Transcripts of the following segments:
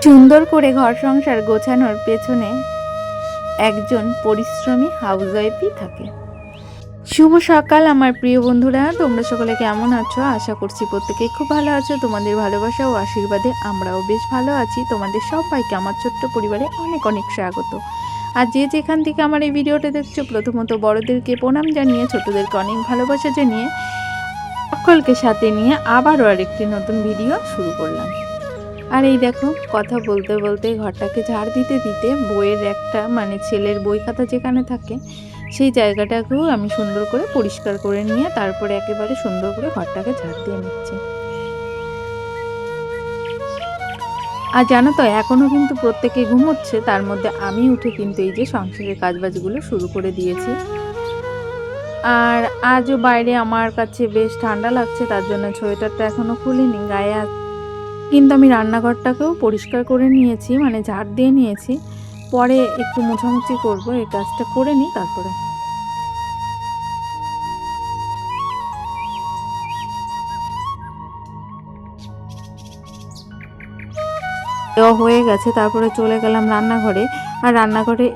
সুন্দর করে ঘর সংসার গোছানোর পেছনে একজন পরিশ্রমী হাউসওয়াইফই থাকে। শুভ সকাল আমার প্রিয় বন্ধুরা, তোমরা সকলে কেমন আছো? আশা করছি প্রত্যেকেই খুব ভালো আছো। তোমাদের ভালোবাসা ও আশীর্বাদে আমরাও বেশ ভালো আছি। তোমাদের সবাইকে আমার ছোট্ট পরিবারে অনেক অনেক স্বাগত। আর যে যেখান থেকে আমার এই ভিডিওটা দেখছো, প্রথমত বড়দেরকে প্রণাম জানিয়ে, ছোটদেরকে অনেক ভালোবাসা জানিয়ে, সকলকে সাথে নিয়ে আবারও আরেকটি নতুন ভিডিও শুরু করলাম। আর এই দেখো, কথা বলতে বলতে ঘরটাকে ঝাড় দিতে দিতে বইয়ের একটা ছেলের বই খাতা যেখানে থাকে সেই জায়গাটাকেও আমি সুন্দর করে পরিষ্কার করে নিয়ে তারপরে একেবারে সুন্দর করে ঘরটাকে ঝাড় দিয়ে নিচ্ছি। আর জানো তো, এখনও কিন্তু প্রত্যেকে ঘুমোচ্ছে, তার মধ্যে আমি উঠে কিন্তু এই যে সংসারের কাজবাজগুলো শুরু করে দিয়েছি। আর আজও বাইরে আমার কাছে বেশ ঠান্ডা লাগছে, তার জন্য সোয়েটারটা এখনও খুলিনি, গায়ে কিন্তু আমি রান্নাঘরটাকেও পরিষ্কার করে নিয়েছি, ঝাড় দিয়ে নিয়েছি। পরে একটু মোছামুছি করব, এই কাজটা করে নিই তারপরে। দেওয়া হয়ে গেছে, তারপরে চলে গেলাম রান্নাঘরে। আর রান্নাঘরে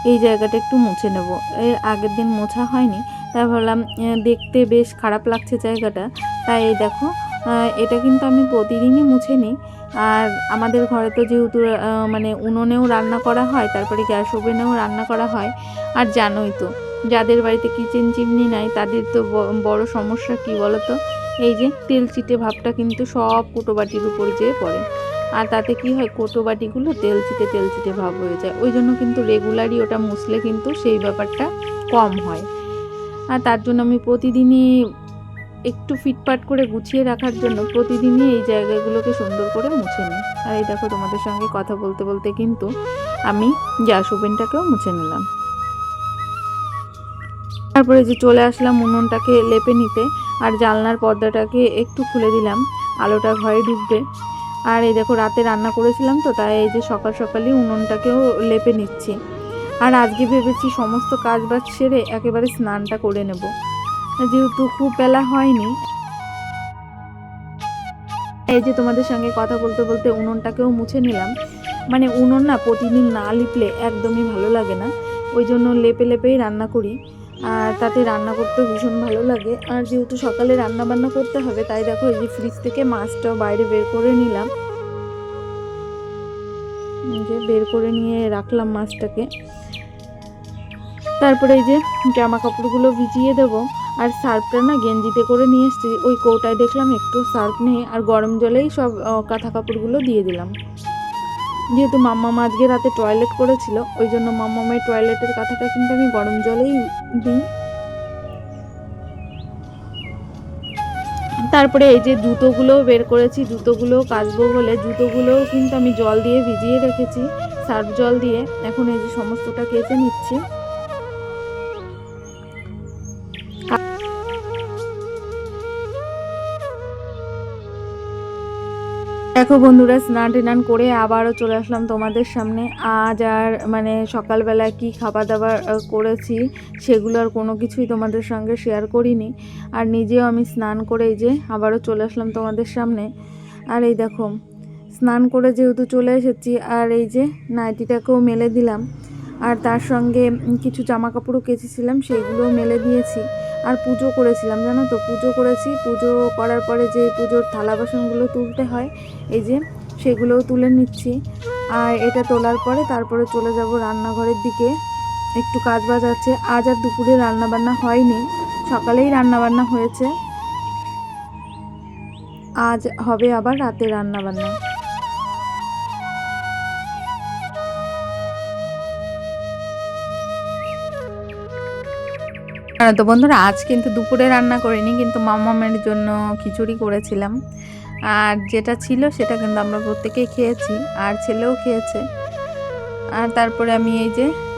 এই জায়গাটা একটু মুছে নেব। এর আগের দিন মোছা হয়নি, তাই ভাবলাম দেখতে বেশ খারাপ লাগছে জায়গাটা। তাই এই দেখো, এটা কিন্তু আমি প্রতিদিনই মুছে নিই। আর আমাদের ঘরে তো যেহেতু উনুনেও রান্না করা হয়, তারপরে গ্যাস ওভেনেও রান্না করা হয়। আর জানোই তো, যাদের বাড়িতে কিচেন চিমনি নাই তাদের তো বড় সমস্যা কি বলো তো, এই যে তেল চিটে ভাবটা কিন্তু সব কুটোবাটির উপর যেয়ে পড়ে। আর তাতে কি হয়, কোটো বাটিগুলো তেল চিটে ভাব হয়ে যায়। ওই জন্য কিন্তু রেগুলারই ওটা মুছলে কিন্তু সেই ব্যাপারটা কম হয়। আর তার জন্য আমি প্রতিদিনই একটু ফিটফাট করে গুছিয়ে রাখার জন্য প্রতিদিনই এই জায়গাগুলোকে সুন্দর করে মুছে নিই। আর এই দেখো, তোমাদের সঙ্গে কথা বলতে বলতে কিন্তু আমি গ্যাস ওভেনটাকেও মুছে নিলাম। তারপরে যে চলে আসলাম উনুনটাকে লেপে নিতে। আর জানলার পর্দাটাকে একটু খুলে দিলাম, আলোটা ঘরে ঢুকবে। আর এই দেখো, রাতে রান্না করেছিলাম তো, তাই এই যে সকাল সকালই উনুনটাকেও লেপে নিচ্ছি। আর আজকে ভেবেছি সমস্ত কাজ বাজ সেরে একেবারে স্নানটা করে নেব, যেহেতু খুব বেলা হয়নি। এই যে তোমাদের সঙ্গে কথা বলতে বলতে উনুনটাকেও মুছে নিলাম। উনুন না প্রতিদিন না লিপলে একদমই ভালো লাগে না, ওই জন্য লেপে লেপেই রান্না করি। আর তাতে রান্না করতে ভীষণ ভালো লাগে। আর যেহেতু সকালে রান্না বান্না করতে হবে, তাই দেখো এই যে ফ্রিজ থেকে মাছটাও বাইরে বের করে নিলাম, যে বের করে নিয়ে রাখলাম মাছটাকে। তারপরে এই যে জামা কাপড়গুলো ভিজিয়ে দেবো। আর সার্ফটা না গেঞ্জিতে করে নিয়ে এসেছি, ওই কৌটায় দেখলাম একটু সার্ফ নেই, আর গরম জলেই সব কাঁথা কাপড়গুলো দিয়ে দিলাম। যেহেতু মাম্মাম আজকে রাতে টয়লেট করেছিল, ওই জন্য মাম্মামের টয়লেটের কাঁথাটা কিন্তু আমি গরম জলেই দিই। তারপরে এই যে জুতোগুলোও বের করেছি, জুতোগুলোও কাচবো বলে জুতোগুলোও কিন্তু আমি জল দিয়ে ভিজিয়ে রেখেছি, সার্ফ জল দিয়ে। এখন এই যে সমস্তটা কেচে নিচ্ছি। দেখো বন্ধুরা, স্নান টান করে আবারও চলে আসলাম তোমাদের সামনে। আজ আর সকালবেলায় কি খাবার দাবার করেছি সেগুলো আর কোনো কিছুই তোমাদের সঙ্গে শেয়ার করিনি। আর নিজেও আমি স্নান করে এই যে আবারও চলে আসলাম তোমাদের সামনে। আর এই দেখো, স্নান করে যেহেতু চলে এসেছি, আর এই যে নাইটিটাকেও মেলে দিলাম। আর তার সঙ্গে কিছু জামা কাপড়ও কেচেছিলাম, সেইগুলোও মেলে দিয়েছি। আর পুজো করেছিলাম, জানো তো, পুজো করেছি। পুজো করার পরে যে পুজোর থালা বাসনগুলো তুলতে হয়, এই যে সেগুলোও তুলে নিচ্ছি। আর এটা তোলার পরে তারপরে চলে যাব রান্নাঘরের দিকে, একটু কাজ বাজ আছে। আজ আর দুপুরে রান্নাবান্না হয়নি, সকালেই রান্নাবান্না হয়েছে। আজ হবে আবার রাতে রান্নাবান্না। তো বন্ধুরা, আজ কিন্তু দুপুরে রান্না করিনি, কিন্তু মামামের জন্য খিচুড়ি করেছিলাম। আর যেটা ছিল সেটা কিন্তু আমরা প্রত্যেকেই খেয়েছি, আর ছেলেও খেয়েছে। আর তারপরে আমি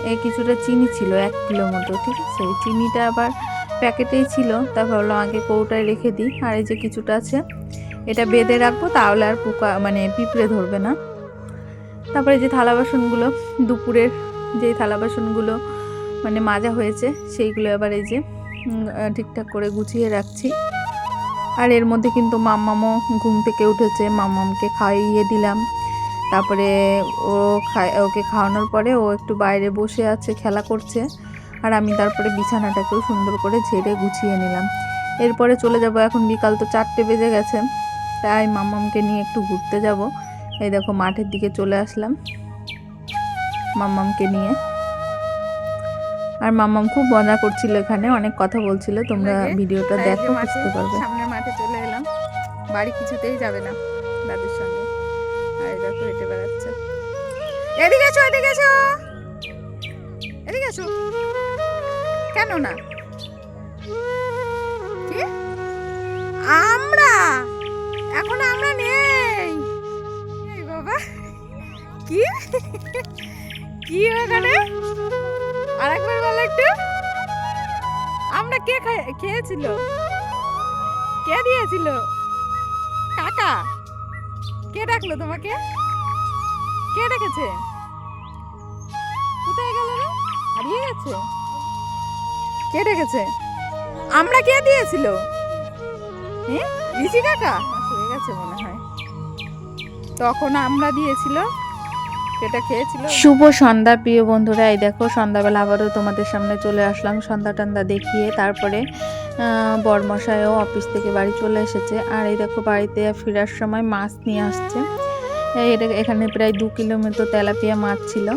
এই কিছুটা চিনি ছিল 1 কিলো মতো, ঠিক আছে, এই চিনিটা আবার প্যাকেটেই ছিল, তা ভাবলাম আগে কৌটায় রেখে দিই। আর এই যে কিছুটা আছে, এটা বেঁধে রাখবো, তাহলে আর পোকা পিঁপড়ে ধরবে না। তারপরে যে থালা বাসনগুলো, দুপুরের যেই থালা বাসনগুলো মাজা হয়েছে, সেইগুলো আবার এই যে ঠিকঠাক করে গুছিয়ে রাখছি। আর এর মধ্যে কিন্তু মাম্মামও ঘুম থেকে উঠেছে, মাম্মামকে খাইয়ে দিলাম। তারপরে ওকে খাওয়ানোর পরে ও একটু বাইরে বসে আছে, খেলা করছে। আর আমি তারপরে বিছানাটাকেও সুন্দর করে ঝেড়ে গুছিয়ে নিলাম। এরপরে চলে যাব, এখন বিকাল তো 4টে বেজে গেছে, তাই মাম্মামকে নিয়ে একটু ঘুরতে যাব। এই দেখো মাঠের দিকে চলে আসলাম মাম্মামকে নিয়ে। আর মাম্মাম খুব মজা করছিল, এখানে অনেক কথা বলছিল, তোমরা ভিডিওটা দেখো বুঝতে পারবে। সামনের মাঠে চলে এলাম, বাড়ি কিছুতেই যাবে না দাদুর সঙ্গে। আর দেখো হেঁটে বেড়াচ্ছে। এদিকে এসো, এদিকে এসো, এদিকে এসো। কেন না? কি আমরা এখন আমরা নেই বাবা? কি কি ওখানে আরেকবার বলো একটু। আমরা কে খেয়েছিল? কে দিয়েছিল? কাকা? কে ডাকলো তোমাকে? কে ডেকেছে? কোথায় গেল রে? হারিয়ে গেছে? কে ডেকেছে? আমরা কে দিয়েছিল? হ্যাঁ, ঋষি কাকা হয়ে গেছে মনে হয়, তখন আমরা দিয়েছিল, সেটা খেয়েছিল। শুভ সন্ধ্যা প্রিয় বন্ধুরা। এই দেখো সন্ধ্যাবেলা আবারও তোমাদের সামনে চলে আসলাম সন্ধ্যা টন্ধা দেখিয়ে। তারপরে বরমশাইও অফিস থেকে বাড়ি চলে এসেছে। আর এই দেখো বাড়িতে ফেরার সময় মাছ নিয়ে আসছে। এখানে প্রায় 2 কিলো মতো তেলাপিয়া মাছ ছিল।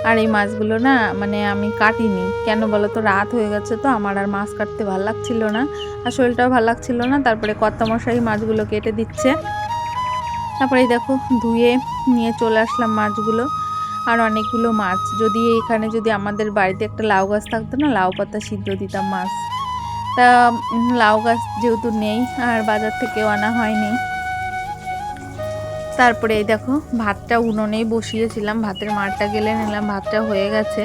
আর এই মাছগুলো না মানে আমি কাটিনি, কেন বলো তো, রাত হয়ে গেছে তো, আমার আর মাছ কাটতে ভালো লাগছিল না, আর শরীরটাও ভালো লাগছিল না। তারপরে কর্তামশাই মাছগুলো কেটে দিচ্ছে। তারপরে এই দেখো ধুয়ে নিয়ে চলে আসলাম মাছগুলো। আর অনেকগুলো মাছ, যদি এখানে যদি আমাদের বাড়িতে একটা লাউ গাছ থাকতো না, লাউ পাতা সিদ্ধ দিতাম মাছ। তা লাউ গাছ যেহেতু নেই আর বাজার থেকেও আনা হয়নি। তারপরে এই দেখো ভাতটা উনুনেই বসিয়েছিলাম, ভাতের মারটা গেলে নিলাম, ভাতটা হয়ে গেছে।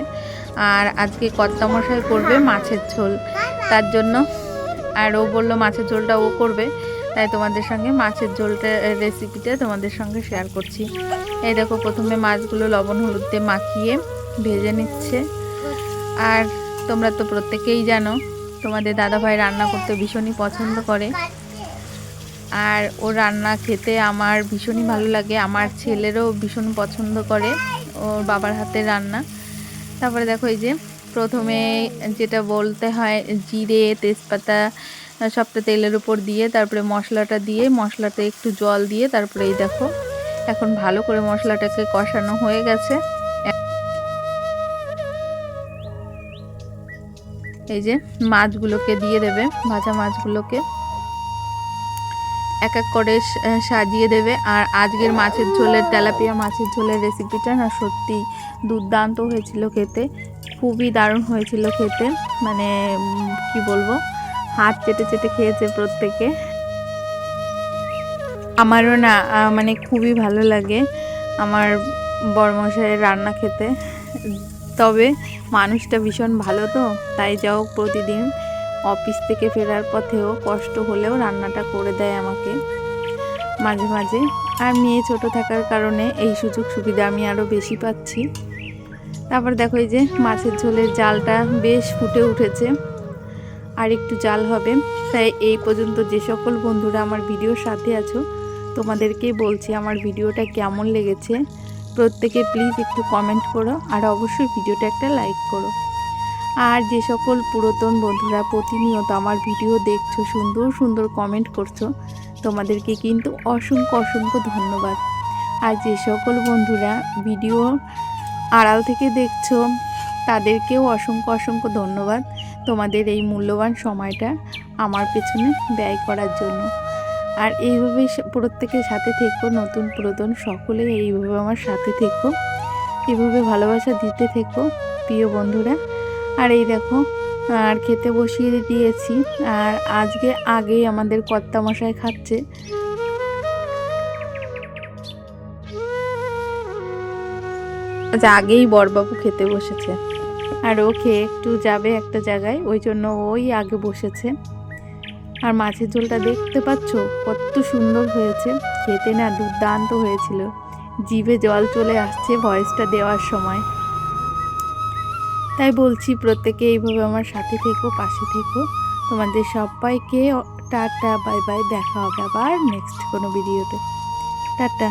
আর আজকে কর্তামশাই করবে মাছের ঝোল, তার জন্য। আর ও বললো মাছের ঝোলটা ও করবে, তাই তোমাদের সঙ্গে মাছের ঝোলটা রেসিপিটা তোমাদের সঙ্গে শেয়ার করছি। এই দেখো প্রথমে মাছগুলো লবণ হলুদ দিয়ে মাখিয়ে ভেজে নিচ্ছে। আর তোমরা তো প্রত্যেকেই জানো তোমাদের দাদাভাই রান্না করতে ভীষণই পছন্দ করে, আর ও রান্না খেতে আমার ভীষণই ভালো লাগে, আমার ছেলেরও ভীষণ পছন্দ করে ওর বাবার হাতের রান্না। তারপরে দেখো এই যে প্রথমে যেটা বলতে হয়, জিরে তেজপাতা সবটা তেলের উপর দিয়ে তারপরে মশলাটা দিয়ে, মশলাতে একটু জল দিয়ে, তারপরে এই দেখো এখন ভালো করে মশলাটাকে কষানো হয়ে গেছে। এই যে মাছগুলোকে দিয়ে দেবে, ভাজা মাছগুলোকে এক এক করে সাজিয়ে দেবে। আর আজকের মাছের ঝোলের, তেলাপিয়া মাছের ঝোলের রেসিপিটা না সত্যি দুর্দান্ত হয়েছিল খেতে, খুবই দারুণ হয়েছিল খেতে, মানে কি বলবো, হাত চেটে চেটে খেয়েছে প্রত্যেকে। আমারও না মানে খুবই ভালো লাগে আমার বরমশাইয়ের রান্না খেতে। তবে মানুষটা ভীষণ ভালো তো, তাই যাও প্রতিদিন অফিস থেকে ফেরার পথেও কষ্ট হলেও রান্নাটা করে দেয় আমাকে মাঝে মাঝে। আর মেয়ে ছোট থাকার কারণে এই সুযোগ সুবিধা আমি আরও বেশি পাচ্ছি। তারপর দেখো এই যে মাছের ঝোলের জালটা বেশ ফুটে উঠেছে, আর একটু জাল হবে। তাই এই পর্যন্ত যে সকল বন্ধুরা আমার ভিডিওর সাথে আছো তোমাদেরকেই বলছি আমার ভিডিওটা কেমন লেগেছে প্রত্যেকে প্লিজ একটু কমেন্ট করো, আর অবশ্যই ভিডিওটা একটা লাইক করো। আর যে সকল পুরাতন বন্ধুরা প্রতিনিয়ত আমার ভিডিও দেখছো, সুন্দর সুন্দর কমেন্ট করছো, তোমাদেরকে কিন্তু অসংখ্য অসংখ্য ধন্যবাদ। আর যে সকল বন্ধুরা ভিডিও আড়াল থেকে দেখছো তাদেরকেও অসংখ্য অসংখ্য ধন্যবাদ তোমাদের এই মূল্যবান সময়টা আমার পেছনে ব্যয় করার জন্য। আর এইভাবে প্রত্যেকের সাথে থেকো, নতুন পুরাতন সকলে এইভাবে আমার সাথে থেকো, এইভাবে ভালোবাসা দিতে থেকো প্রিয় বন্ধুরা। আর এই দেখো আর খেতে বসিয়ে দিয়েছি, আর আজকে আগেই আমাদের কর্তামশাই খাচ্ছে। আগেই বড়বাবু খেতে বসেছে, আর ও খেয়ে একটু যাবে একটা জায়গায়, ওই জন্য ওই আগে বসেছে। আর মাছের ঝোলটা দেখতে পাচ্ছ কত সুন্দর হয়েছে, খেতে না দুর্দান্ত হয়েছিল, জিভে জল চলে আসছে ভয়েসটা দেওয়ার সময়। তাই বলছি প্রত্যেকে এইভাবে আমার সাথে থেকো, পাশে থেকো। তোমাদের সবাইকে টাটা বাই বাই, দেখা হবে আবার নেক্সট কোনো ভিডিওতে। টাটা।